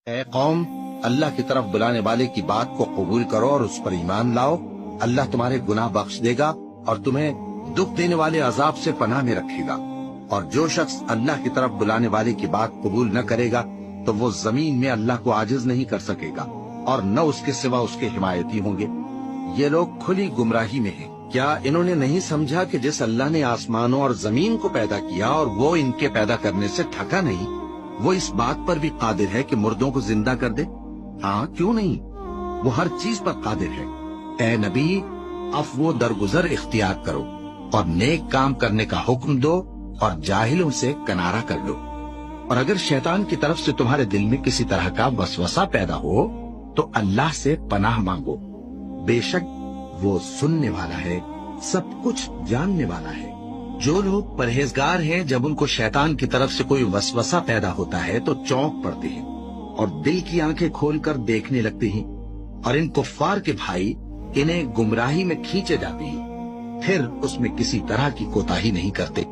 اے قوم، اللہ کی طرف بلانے والے کی بات کو قبول کرو اور اس پر ایمان لاؤ، اللہ تمہارے گناہ بخش دے گا اور تمہیں دکھ دینے والے عذاب سے پناہ میں رکھے گا۔ اور جو شخص اللہ کی طرف بلانے والے کی بات قبول نہ کرے گا تو وہ زمین میں اللہ کو عاجز نہیں کر سکے گا اور نہ اس کے سوا اس کے حمایتی ہوں گے۔ یہ لوگ کھلی گمراہی میں ہیں۔ کیا انہوں نے نہیں سمجھا کہ جس اللہ نے آسمانوں اور زمین کو پیدا کیا اور وہ ان کے پیدا کرنے سے تھکا نہیں، وہ اس بات پر بھی قادر ہے کہ مردوں کو زندہ کر دے؟ ہاں، کیوں نہیں، وہ ہر چیز پر قادر ہے۔ اے نبی، عفو و درگزر اختیار کرو اور نیک کام کرنے کا حکم دو اور جاہلوں سے کنارہ کر لو۔ اور اگر شیطان کی طرف سے تمہارے دل میں کسی طرح کا وسوسہ پیدا ہو تو اللہ سے پناہ مانگو، بے شک وہ سننے والا ہے، سب کچھ جاننے والا ہے۔ جو لوگ پرہیزگار ہیں جب ان کو شیطان کی طرف سے کوئی وسوسہ پیدا ہوتا ہے تو چونک پڑتے ہیں اور دل کی آنکھیں کھول کر دیکھنے لگتے ہیں، اور ان کفار کے بھائی انہیں گمراہی میں کھینچے جاتے ہیں، پھر اس میں کسی طرح کی کوتاہی نہیں کرتے۔